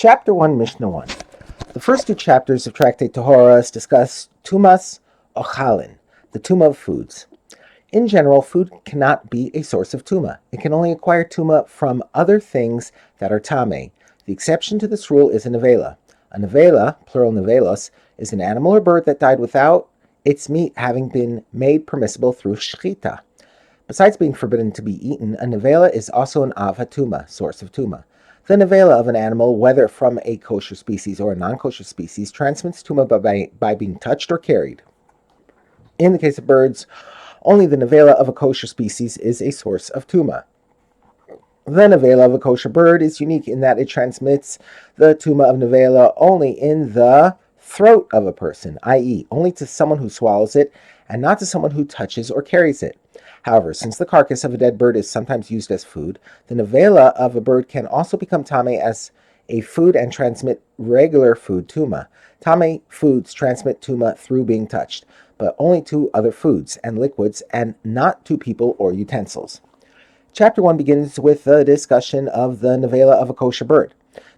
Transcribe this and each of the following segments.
Chapter 1, Mishnah 1. The first two chapters of Tractate Tohoros discuss tumas ochalin, the tuma of foods. In general, food cannot be a source of tuma. It can only acquire tuma from other things that are tame. The exception to this rule is a nevela. A nevela, plural nevelos, is an animal or bird that died without its meat having been made permissible through shchita. Besides being forbidden to be eaten, a nevela is also an ava tuma, source of tuma. The nevela of an animal, whether from a kosher species or a non-kosher species, transmits tuma by being touched or carried. In the case of birds, only the nevela of a kosher species is a source of tuma. The nevela of a kosher bird is unique in that it transmits the tuma of nevela only in the throat of a person, i.e., only to someone who swallows it and not to someone who touches or carries it. However, since the carcass of a dead bird is sometimes used as food, the nevela of a bird can also become tame as a food and transmit regular food tuma. Tame foods transmit tuma through being touched, but only to other foods and liquids and not to people or utensils. Chapter 1 begins with the discussion of the nevela of a kosher bird.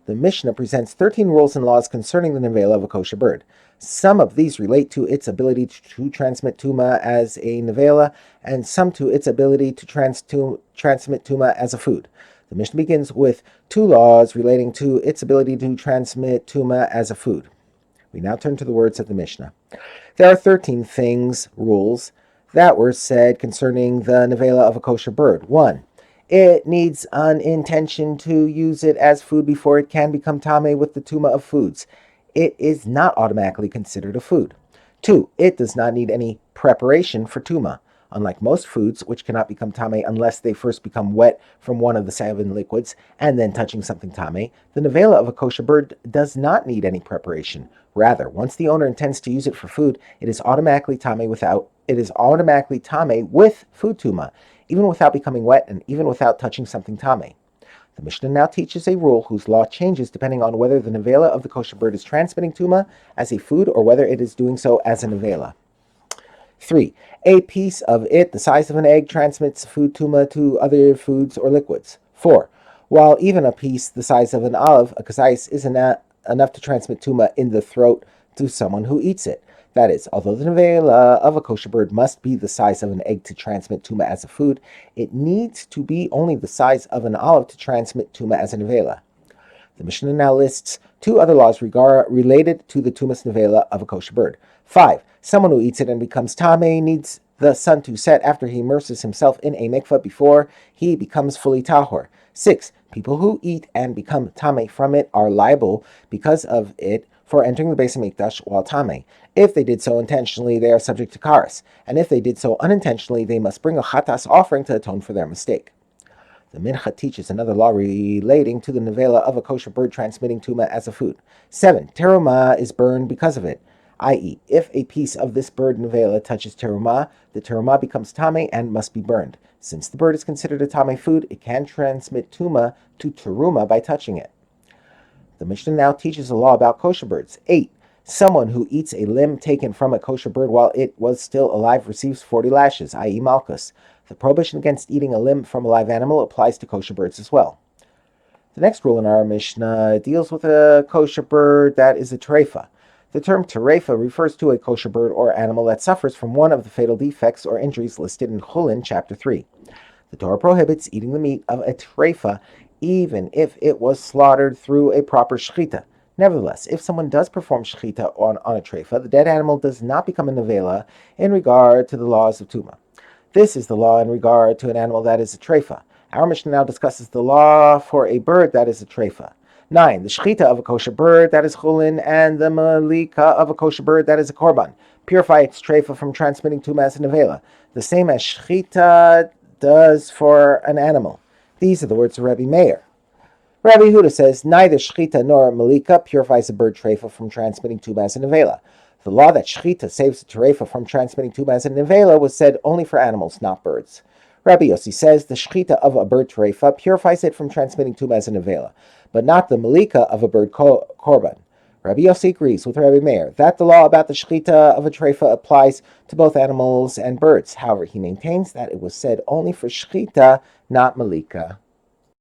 The Mishnah presents 13 rules and laws concerning the nevela of a kosher bird. Some of these relate to its ability to transmit tuma as a nevela, and some to its ability to transmit tuma as a food. The Mishnah begins with two laws relating to its ability to transmit tuma as a food. We now turn to the words of the Mishnah. There are 13 rules, that were said concerning the nevela of a kosher bird. 1. It needs an intention to use it as food before it can become tame with the tuma of foods. It is not automatically considered a food. 2. It does not need any preparation for tuma. Unlike most foods, which cannot become tame unless they first become wet from one of the 7 liquids and then touching something tame, the nevela of a kosher bird does not need any preparation. Rather, once the owner intends to use it for food, it is automatically tame with food tuma, even without becoming wet and even without touching something tame. The Mishnah now teaches a rule whose law changes depending on whether the nevela of the kosher bird is transmitting tuma as a food or whether it is doing so as a nevela. 3. A piece of it, the size of an egg, transmits food tuma to other foods or liquids. 4. While even a piece the size of an olive, a kazais, is enough to transmit tuma in the throat to someone who eats it. That is, although the nevela of a kosher bird must be the size of an egg to transmit tuma as a food, it needs to be only the size of an olive to transmit tuma as a nevela. The Mishnah now lists 2 other laws related to the tumas nevela of a kosher bird. 5. Someone who eats it and becomes tame needs the sun to set after he immerses himself in a mikvah before he becomes fully tahor. 6. People who eat and become tame from it are liable because of it for entering the Beis Hamikdash while tame. If they did so intentionally, they are subject to karas, and if they did so unintentionally, they must bring a chatas offering to atone for their mistake. The Mincha teaches another law relating to the nevela of a kosher bird transmitting tuma as a food. 7. Teruma is burned because of it, i.e., if a piece of this bird nevela touches teruma, the teruma becomes tame and must be burned. Since the bird is considered a tame food, it can transmit tuma to teruma by touching it. The Mishnah now teaches a law about kosher birds. 8. Someone who eats a limb taken from a kosher bird while it was still alive receives 40 lashes, i.e. malchus. The prohibition against eating a limb from a live animal applies to kosher birds as well. The next rule in our Mishnah deals with a kosher bird that is a treifa. The term terefa refers to a kosher bird or animal that suffers from one of the fatal defects or injuries listed in Chulin, chapter 3. The Torah prohibits eating the meat of a treifa even if it was slaughtered through a proper shechita. Nevertheless, if someone does perform shechita on a treifa, the dead animal does not become a nevela in regard to the laws of tuma. This is the law in regard to an animal that is a treifa. Our Mishnah now discusses the law for a bird that is a treifa. 9. The shechita of a kosher bird that is chulin and the malika of a kosher bird that is a korban purify its treifa from transmitting tuma as a nevela, the same as shechita does for an animal. These are the words of Rabbi Meir. Rabbi Huda says, neither shechita nor malika purifies a bird treifa from transmitting tuma as a nevela. The law that shechita saves the treifa from transmitting tuma as a nevela was said only for animals, not birds. Rabbi Yossi says the shechita of a bird treifa purifies it from transmitting tuma as a nevela, but not the malika of a bird korban. Rabbi Yossi agrees with Rabbi Meir that the law about the shechita of a treifa applies to both animals and birds. However, he maintains that it was said only for shechita, not malika.